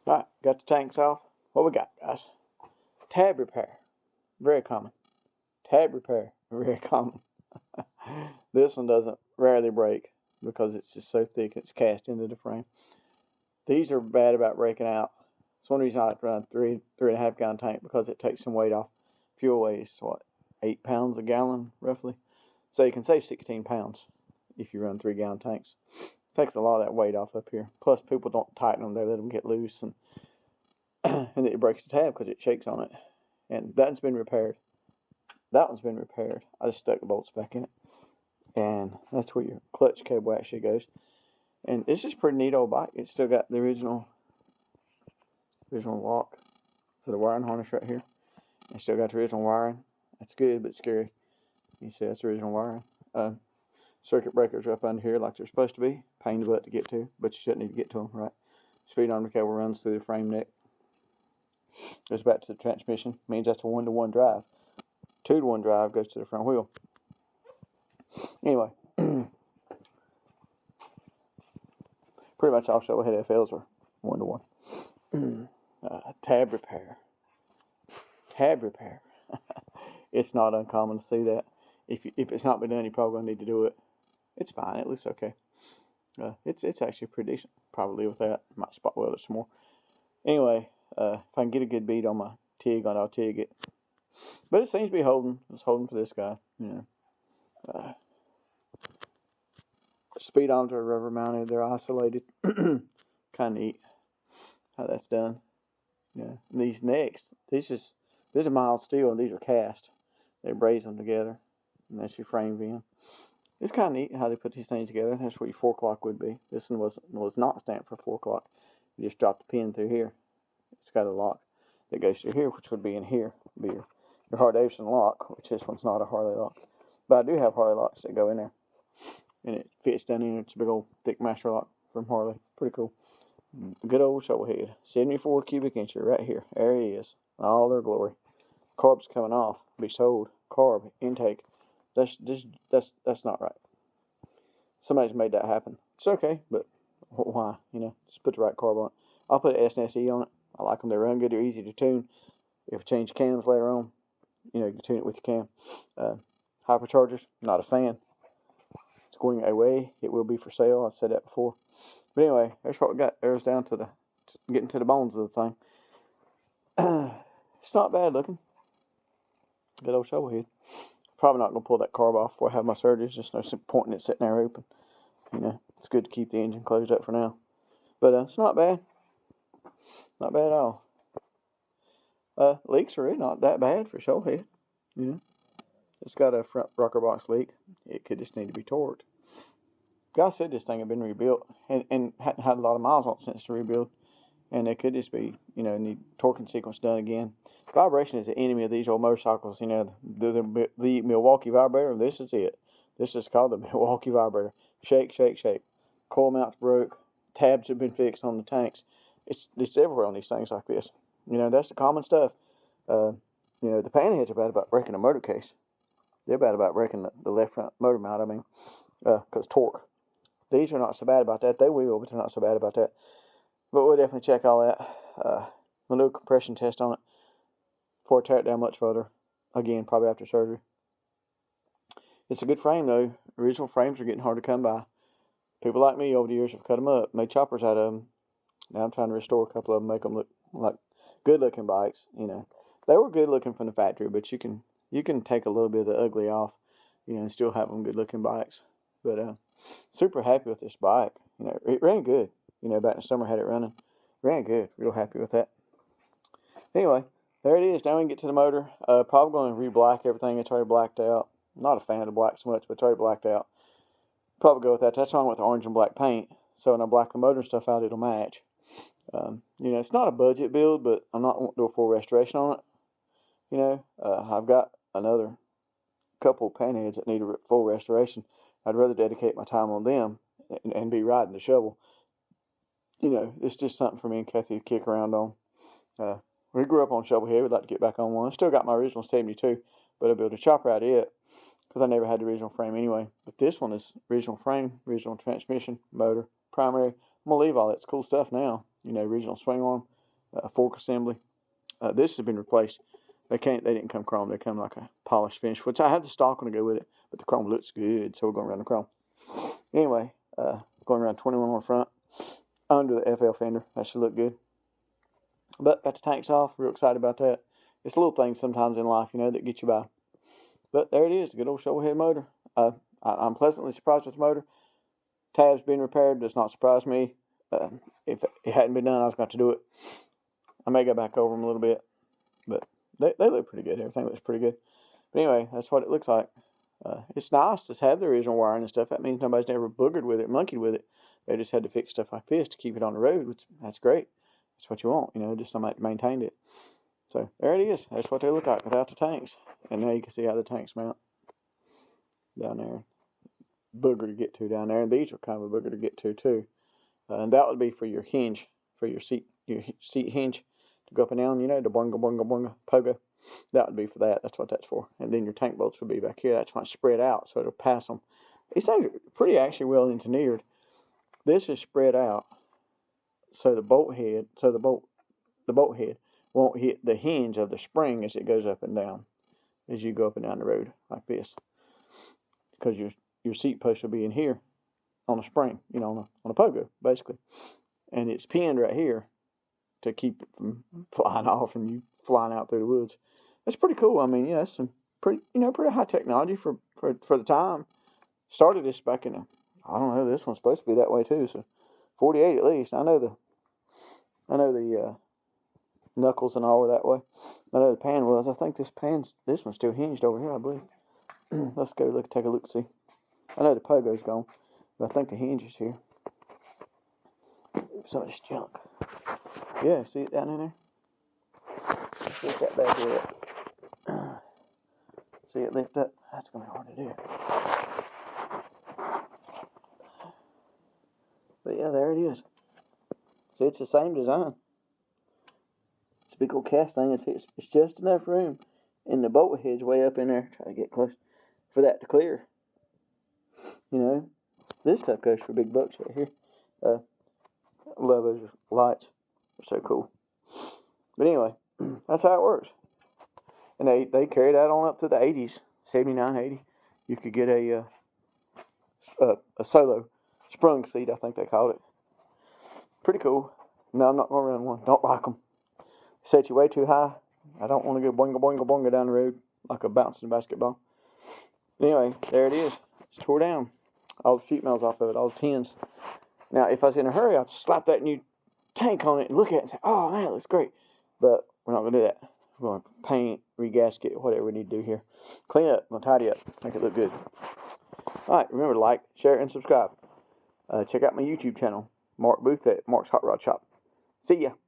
Alright, got the tanks off. What we got, guys? Tab repair. Very common. Tab repair. Very common. This one doesn't rarely break because it's just so thick it's cast into the frame. These are bad about breaking out. It's one reason I like to run a 3.5 gallon tank, because it takes some weight off. Fuel weighs, what, 8 pounds a gallon, roughly? So you can save 16 pounds if you run 3 gallon tanks. It takes a lot of that weight off up here. Plus, people don't tighten them, they let them get loose, and and it breaks the tab because it shakes on it. And that one's been repaired. That one's been repaired. I just stuck the bolts back in it. And that's where your clutch cable actually goes. And this is a pretty neat old bike. It's still got the original lock for the wiring harness right here. It's still got the original wiring. That's good, but scary. You see, that's the original wiring. Circuit breakers are up under here like they're supposed to be. Pain in the butt to get to, but you shouldn't need to get to them, right? Speedometer cable runs through the frame neck. Goes back to the transmission. Means that's a 1-to-1 drive. 2-to-1 drive goes to the front wheel. Anyway, pretty much all shovelhead FLs are 1-to-1. Tab repair. Tab repair. It's not uncommon to see that. If it's not been done, you're probably going to need to do it. It's fine. It looks okay. It's actually pretty decent. Probably with that. Might spot weld it some more. Anyway, if I can get a good beat on my TIG, I'll TIG it. But it seems to be holding. It's holding for this guy. You know. Speedometer are rubber mounted. They're isolated. Kind of neat how that's done. Yeah. And these necks, these are mild steel and these are cast. They braze them together, and that's your frame vent. It's kind of neat how they put these things together. That's where your 4-o'clock would be. This one was not stamped for 4-o'clock. You just drop the pin through here. It's got a lock that goes through here, which would be in here. Be your Harley-Davidson lock, which this one's not a Harley lock. But I do have Harley locks that go in there. And it fits down in. It's a big old thick master lock from Harley. Pretty cool. Good old shovelhead. 74 cubic incher right here. There he is. All their glory. Carb's coming off. Be sold. Carb intake. That's not right. Somebody's made that happen. It's okay, but why? You know, just put the right carb on it. I'll put an S&SE on it. I like them. They run good. They're easy to tune. If you change cams later on, you know, you can tune it with your cam. Hyperchargers, not a fan. It's going away. It will be for sale. I've said that before. But anyway, that's what we got. There's down to getting to the bones of the thing. It's not bad looking. Good old shovelhead. Probably not going to pull that carb off before I have my surgery. There's just no point in it sitting there open. You know, it's good to keep the engine closed up for now. But it's not bad. Not bad at all. Leaks are really not that bad for shovelhead. You know, it's got a front rocker box leak. It could just need to be torqued. Guy said this thing had been rebuilt and hadn't had a lot of miles on it since the rebuild. And it could just be, you know, need torquing sequence done again. Vibration is the enemy of these old motorcycles. You know, the Milwaukee vibrator, this is it. This is called the Milwaukee vibrator. Shake, shake, shake. Coil mounts broke. Tabs have been fixed on the tanks. It's everywhere on these things like this. You know, that's the common stuff. You know, the panheads are bad about breaking a motor case. They're bad about breaking the left front motor mount, I mean, because torque. These are not so bad about that. They will, but they're not so bad about that. But we'll definitely check all that. We'll do a compression test on it before I tear it down much further. Again, probably after surgery. It's a good frame, though. Original frames are getting hard to come by. People like me over the years have cut them up, made choppers out of them. Now I'm trying to restore a couple of them, make them look like good-looking bikes. You know, they were good-looking from the factory, but you can take a little bit of the ugly off, you know, and still have them good-looking bikes. But super happy with this bike. You know, it ran good. You know, back in the summer, I had it running. Ran good. Real happy with that. Anyway, there it is. Now we can get to the motor. Probably going to re-black everything. It's already blacked out. I'm not a fan of black so much, but it's already blacked out. Probably go with that. That's why I went with the orange and black paint. So when I black the motor and stuff out, it'll match. You know, it's not a budget build, but I'm not going to do a full restoration on it. You know, I've got another couple of panheads that need a full restoration. I'd rather dedicate my time on them and be riding the shovel. You know, it's just something for me and Kathy to kick around on. We grew up on shovelhead. We'd like to get back on one. Still got my original 72, but I built a chopper out of it because I never had the original frame anyway. But this one is original frame, original transmission, motor, primary. I'm going to leave all that. It's cool stuff now. You know, original swing arm, fork assembly. This has been replaced. They didn't come chrome. They come like a polished finish, which I have the stock one to go with it, but the chrome looks good, so we're going to run the chrome. Anyway, going around 21 on the front, under the FL fender. That should look good. But got the tanks off. Real excited about that. It's little things sometimes in life, that get you by. But there it is, a good old shovelhead motor. I'm pleasantly surprised with the motor. Tabs being repaired does not surprise me. If it hadn't been done, I was going to do it. I may go back over them a little bit, but they look pretty good. Everything looks pretty good. But anyway, that's what it looks like. It's nice to have the original wiring and stuff. That means nobody's never boogered with it, monkeyed with it. They just had to fix stuff like this to keep it on the road, which that's great. That's what you want, just somebody to maintain it. So there it is. That's what they look like without the tanks. And now you can see how the tanks mount down there. Booger to get to down there, and these are kind of a booger to get to too. And that would be for your hinge, for your seat hinge to go up and down. The bunga bunga bunga pogo. That would be for that. That's what that's for. And then your tank bolts would be back here. That's why it's spread out, so it'll pass them. These things are pretty actually well engineered. This is spread out, so the bolt head won't hit the hinge of the spring as it goes up and down, as you go up and down the road like this, because your seat post will be in here on a spring, on a pogo basically, and it's pinned right here to keep it from flying off and you flying out through the woods. That's pretty cool. I mean, that's some pretty high technology for the time. Started this back in I don't know. This one's supposed to be that way too. So 48 at least. I know the knuckles and all were that way. I know the pan was. I think this one's still hinged over here, I believe. Let's go take a look, see. I know the pogo's gone, but I think the hinge is here. Some of this junk. Yeah, see it down in there? Let's lift that bad boy up. See it lift up? That's going to be hard to do. But yeah, there it is. See, it's the same design. It's a big old cast thing. It's just enough room. And the bolt head's way up in there. Try to get close for that to clear. This stuff goes for big bucks right here. I love those lights. They're so cool. But anyway, that's how it works. And they carry that on up to the 80s, 79, 80. You could get a solo sprung seat, I think they called it. Pretty cool. No, I'm not going to run one. Don't like them. Set you way too high. I don't want to go boinga boinga boinga down the road like a bouncing basketball. Anyway, there it is. It's tore down. All the sheet metals off of it, all the tins. Now, if I was in a hurry, I'd slap that new tank on it and look at it and say, oh, man, it looks great. But we're not going to do that. We're going to paint, regasket, whatever we need to do here. Clean up, we're going to tidy up, make it look good. All right, remember to like, share, and subscribe. Check out my YouTube channel, Mark Booth at Mark's Hot Rod Shop. See ya.